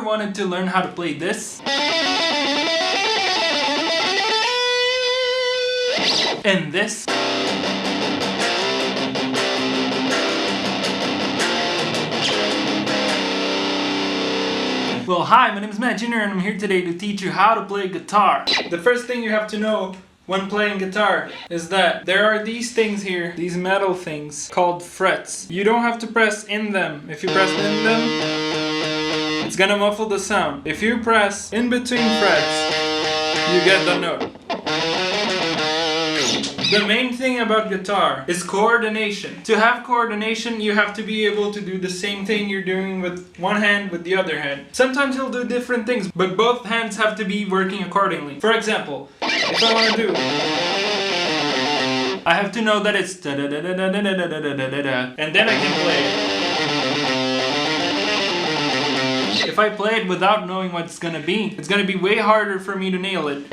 wanted to learn how to play this? And this? Well, hi, my name is MADJR and I'm here today to teach you how to play guitar. The first thing you have to know when playing guitar is that there are these things here, these metal things called frets. You don't have to press in them. If you press in them, it's gonna muffle the sound. If you press in between frets, you get the note. The main thing about guitar is coordination. To have coordination, you have to be able to do the same thing you're doing with one hand with the other hand. Sometimes you'll do different things, but both hands have to be working accordingly. For example, if I want to do, I have to know that it's da da da da da da da da da da da, and then I can play it. If I play it without knowing what it's gonna be way harder for me to nail it.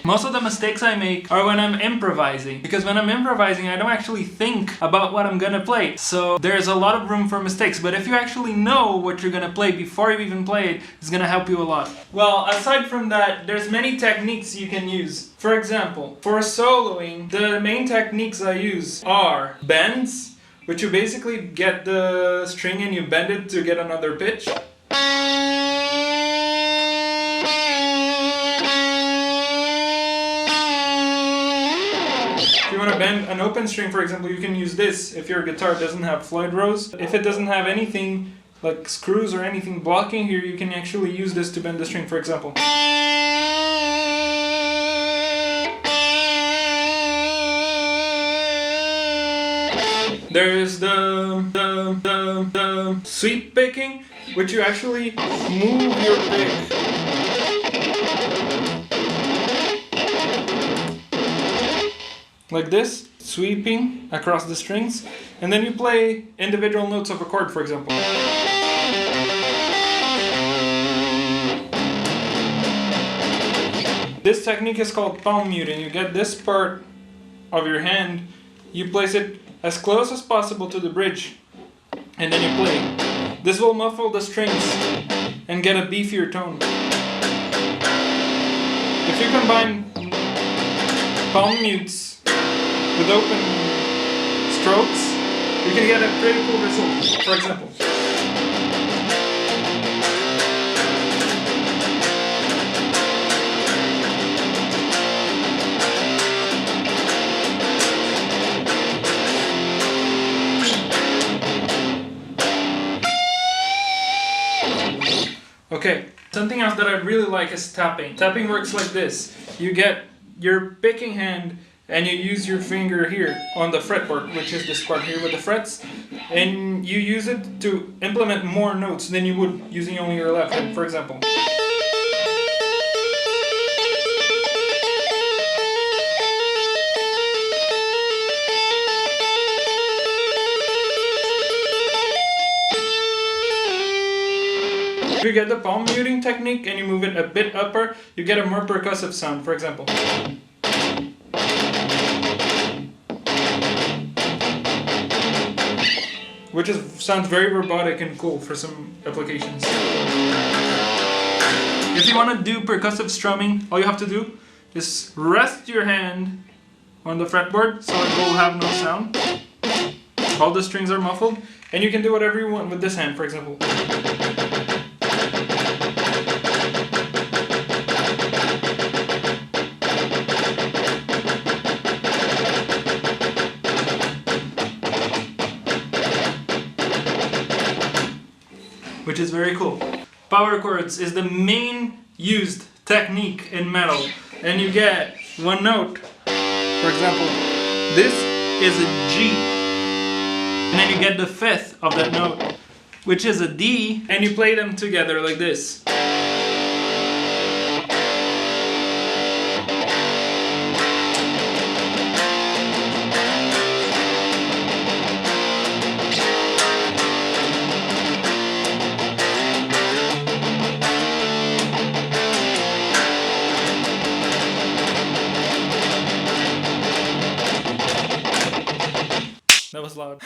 Most of the mistakes I make are when I'm improvising, because when I'm improvising I don't actually think about what I'm gonna play, so there's a lot of room for mistakes. But if you actually know what you're gonna play before you even play it, it's gonna help you a lot. Well, aside from that, there's many techniques you can use. For example, for soloing, the main techniques I use are bends, which you basically get the string and you bend it to get another pitch. If you want to bend an open string, for example, you can use this if your guitar doesn't have Floyd Rose. If it doesn't have anything like screws or anything blocking here, you can actually use this to bend the string, for example. There's the sweep picking, which you actually move your pick. Like this, sweeping across the strings, and then you play individual notes of a chord, for example. This technique is called palm muting. You get this part of your hand, you place it as close as possible to the bridge, and then you play. This will muffle the strings and get a beefier tone. If you combine palm mutes with open strokes, you can get a pretty cool result. For example, okay, something else that I really like is tapping. Tapping works like this. You get your picking hand and you use your finger here on the fretboard, which is this part here with the frets, and you use it to implement more notes than you would using only your left hand, for example. If you get the palm muting technique and you move it a bit upper, you get a more percussive sound, for example. Which sounds very robotic and cool for some applications. If you want to do percussive strumming, all you have to do is rest your hand on the fretboard so it will have no sound. All the strings are muffled, and you can do whatever you want with this hand, for example. Which is very cool. Power chords is the main used technique in metal, and you get one note. For example, this is a G, and then you get the fifth of that note, which is a D, and you play them together like this. That was loud.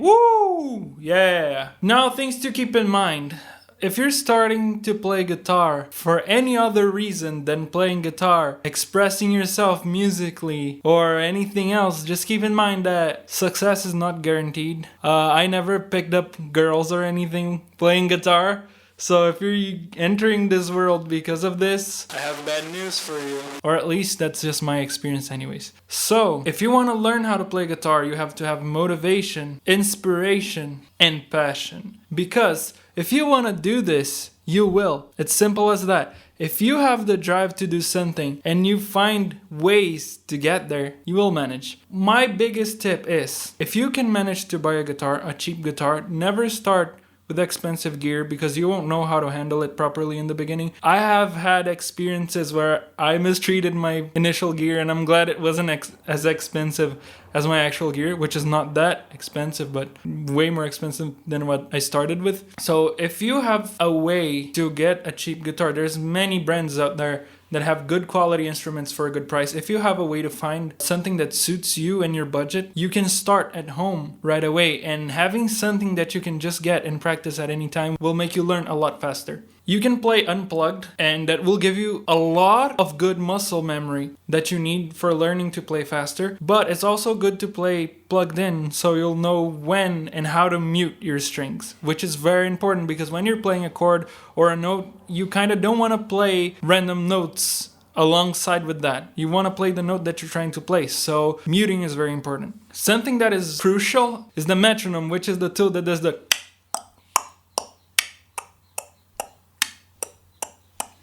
Woo! Yeah. Now, things to keep in mind. If you're starting to play guitar for any other reason than playing guitar, expressing yourself musically, or anything else, just keep in mind that success is not guaranteed. I never picked up girls or anything playing guitar. So if you're entering this world because of this, I have bad news for you. Or at least that's just my experience anyways. So if you want to learn how to play guitar, you have to have motivation, inspiration, and passion. Because if you want to do this, you will. It's simple as that. If you have the drive to do something and you find ways to get there, you will manage. My biggest tip is, if you can manage to buy a guitar, a cheap guitar, never start with expensive gear because you won't know how to handle it properly in the beginning. I have had experiences where I mistreated my initial gear, and I'm glad it wasn't as expensive as my actual gear, which is not that expensive, but way more expensive than what I started with. So if you have a way to get a cheap guitar, there's many brands out there that have good quality instruments for a good price. If you have a way to find something that suits you and your budget, you can start at home right away. And having something that you can just get and practice at any time will make you learn a lot faster. You can play unplugged, and that will give you a lot of good muscle memory that you need for learning to play faster. But it's also good to play plugged in, so you'll know when and how to mute your strings, which is very important because when you're playing a chord or a note, you kind of don't want to play random notes alongside with that. You want to play the note that you're trying to play, so muting is very important. Something that is crucial is the metronome, which is the tool that does the...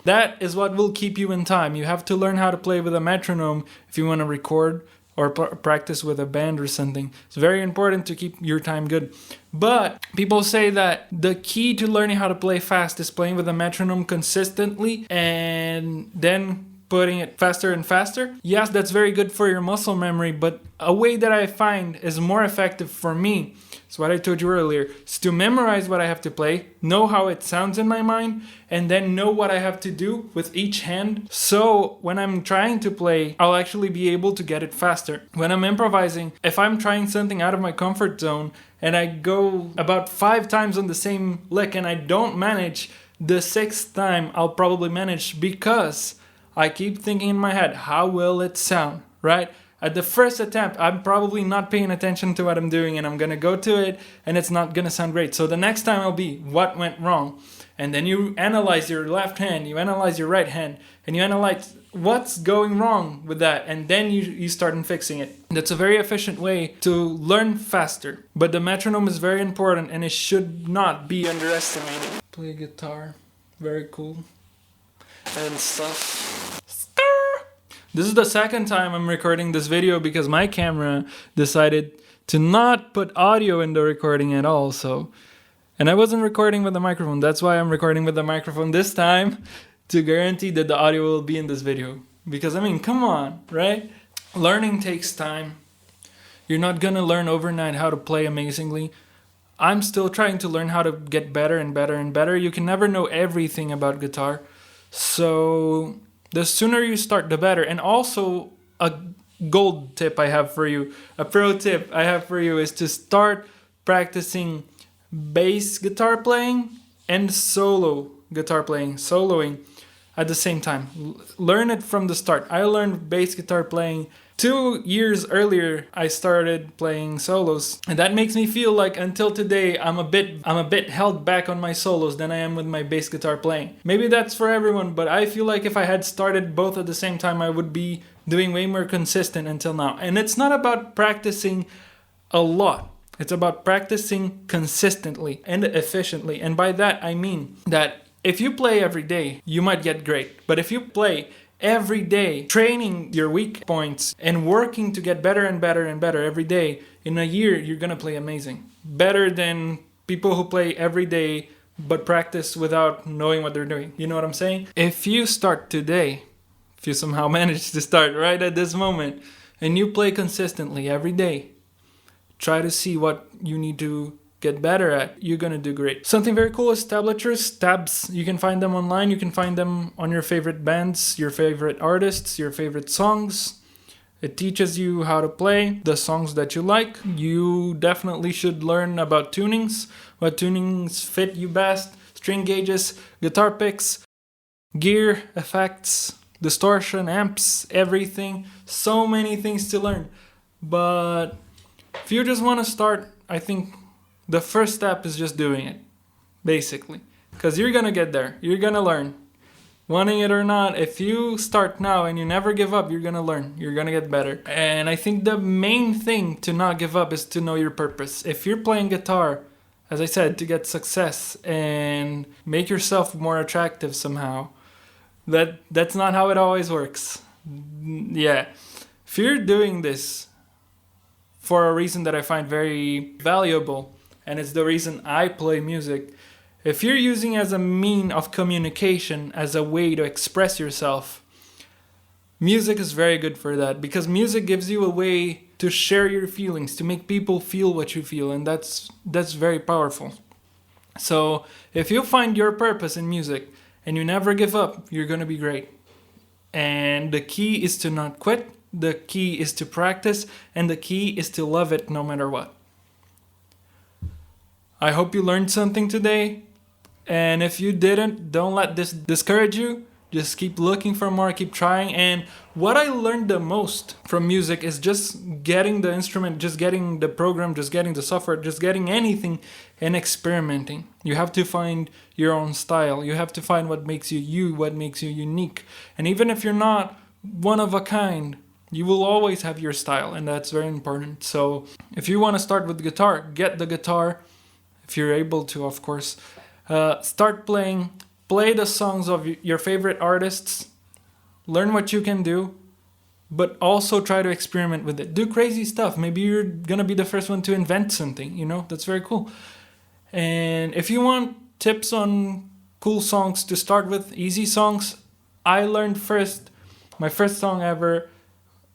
That is what will keep you in time. You have to learn how to play with a metronome if you want to record or practice with a band or something. It's very important to keep your time good. But people say that the key to learning how to play fast is playing with a metronome consistently and then putting it faster and faster. Yes, that's very good for your muscle memory, but a way that I find is more effective for me, it's what I told you earlier, is to memorize what I have to play, know how it sounds in my mind, and then know what I have to do with each hand. So when I'm trying to play, I'll actually be able to get it faster. When I'm improvising, if I'm trying something out of my comfort zone and I go about 5 times on the same lick and I don't manage, the 6th time I'll probably manage because I keep thinking in my head, how will it sound, right? At the first attempt, I'm probably not paying attention to what I'm doing and I'm going to go to it and it's not going to sound great. So the next time I'll be, what went wrong? And then you analyze your left hand, you analyze your right hand, and you analyze what's going wrong with that. And then you start fixing it. That's a very efficient way to learn faster. But the metronome is very important and it should not be underestimated. Play guitar, very cool. And stuff. This is the second time I'm recording this video because my camera decided to not put audio in the recording at all. And I wasn't recording with the microphone. That's why I'm recording with the microphone this time, to guarantee that the audio will be in this video. Because I mean, come on, right? Learning takes time. You're not gonna learn overnight how to play amazingly. I'm still trying to learn how to get better and better and better. You can never know everything about guitar. So the sooner you start, the better. And also, a gold tip I have for you, a pro tip I have for you is to start practicing bass guitar playing and solo guitar playing, soloing at the same time. Learn it from the start. I learned bass guitar playing 2 years earlier. I started playing solos, and that makes me feel like until today I'm a bit held back on my solos than I am with my bass guitar playing. Maybe that's for everyone, but I feel like if I had started both at the same time, I would be doing way more consistent until now. And it's not about practicing a lot. It's about practicing consistently and efficiently. And by that I mean that if you play every day, you might get great. But if you play every day, training your weak points and working to get better and better and better every day, in a year you're gonna play amazing. Better than people who play every day but practice without knowing what they're doing. You know what I'm saying? If you start today, if you somehow manage to start right at this moment, and you play consistently every day, try to see what you need to get better at, you're gonna do great. Something very cool is tablatures, tabs. You can find them online. You can find them on your favorite bands, your favorite artists, your favorite songs. It teaches you how to play the songs that you like. You definitely should learn about tunings, what tunings fit you best, string gauges, guitar picks, gear, effects, distortion, amps, everything. So many things to learn. But if you just want to start, I think the first step is just doing it, basically. Because you're going to get there. You're going to learn. Wanting it or not, if you start now and you never give up, you're going to learn. You're going to get better. And I think the main thing to not give up is to know your purpose. If you're playing guitar, as I said, to get success and make yourself more attractive somehow, that's not how it always works. Yeah. If you're doing this for a reason that I find very valuable, and it's the reason I play music, if you're using it as a mean of communication, as a way to express yourself, music is very good for that, because music gives you a way to share your feelings, to make people feel what you feel, and that's very powerful. So if you find your purpose in music and you never give up, you're going to be great. And the key is to not quit, the key is to practice, and the key is to love it no matter what. I hope you learned something today. And if you didn't, don't let this discourage you. Just keep looking for more, keep trying. And what I learned the most from music is just getting the instrument, just getting the program, just getting the software, just getting anything and experimenting. You have to find your own style. You have to find what makes you you, what makes you unique. And even if you're not one of a kind, you will always have your style, and that's very important. So if you want to start with guitar, get the guitar, if you're able to, of course. Start playing, play the songs of your favorite artists, learn what you can do, but also try to experiment with it. Do crazy stuff. Maybe you're gonna be the first one to invent something, that's very cool. And if you want tips on cool songs to start with, easy songs, I learned my first song ever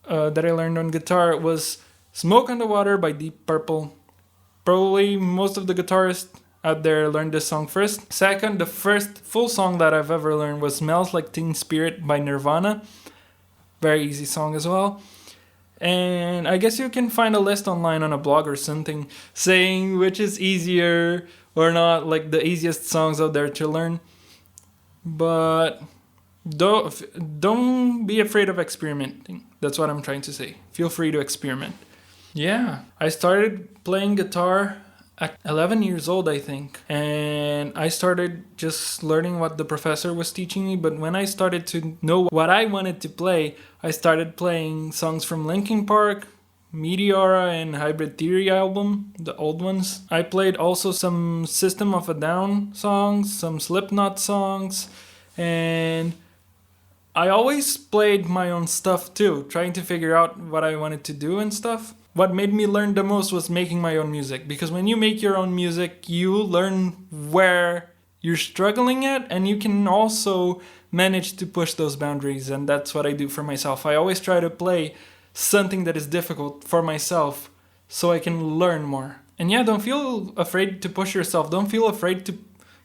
that I learned on guitar was Smoke on the Water by Deep Purple. Probably most of the guitarists out there learned this song first. Second, the first full song that I've ever learned was Smells Like Teen Spirit by Nirvana. Very easy song as well. And I guess you can find a list online on a blog or something saying which is easier or not, like the easiest songs out there to learn. But don't be afraid of experimenting. That's what I'm trying to say. Feel free to experiment. Yeah, I started playing guitar at 11 years old, I think. And I started just learning what the professor was teaching me. But when I started to know what I wanted to play, I started playing songs from Linkin Park, MADJR, and Hybrid Theory album, the old ones. I played also some System of a Down songs, some Slipknot songs, and I always played my own stuff too, trying to figure out what I wanted to do and stuff. What made me learn the most was making my own music, because when you make your own music, you learn where you're struggling at, and you can also manage to push those boundaries, and that's what I do for myself. I always try to play something that is difficult for myself so I can learn more. And yeah, don't feel afraid to push yourself. Don't feel afraid to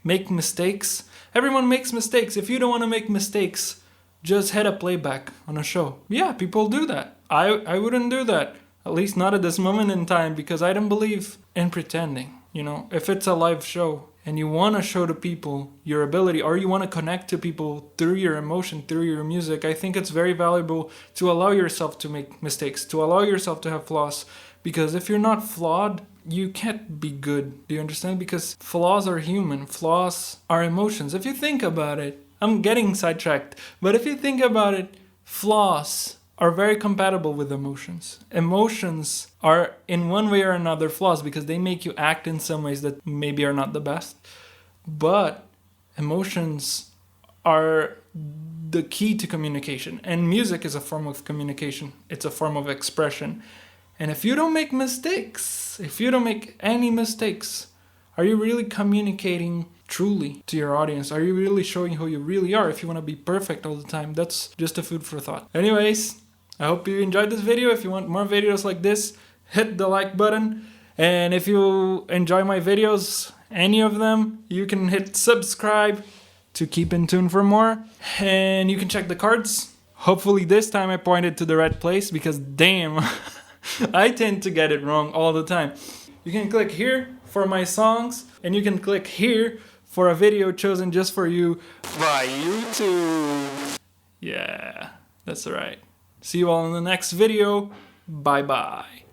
make mistakes. Everyone makes mistakes. If you don't want to make mistakes, just hit a playback on a show. Yeah, people do that. I wouldn't do that. At least not at this moment in time, because I don't believe in pretending. If it's a live show and you want to show to people your ability, or you want to connect to people through your emotion, through your music, I think it's very valuable to allow yourself to make mistakes, to allow yourself to have flaws. Because if you're not flawed, you can't be good. Do you understand? Because flaws are human. Flaws are emotions. If you think about it, I'm getting sidetracked, but if you think about it, flaws are very compatible with emotions. Emotions are in one way or another flaws, because they make you act in some ways that maybe are not the best. But emotions are the key to communication. And music is a form of communication. It's a form of expression. And if you don't make mistakes, if you don't make any mistakes, are you really communicating truly to your audience? Are you really showing who you really are? If you want to be perfect all the time, that's just a food for thought. Anyways, I hope you enjoyed this video. If you want more videos like this, hit the like button. And if you enjoy my videos, any of them, you can hit subscribe to keep in tune for more. And you can check the cards Hopefully this time I pointed to the right place, because damn, I tend to get it wrong all the time. You can click here for my songs, and you can click here for a video chosen just for you by YouTube. Yeah, that's right. See you all in the next video. Bye bye.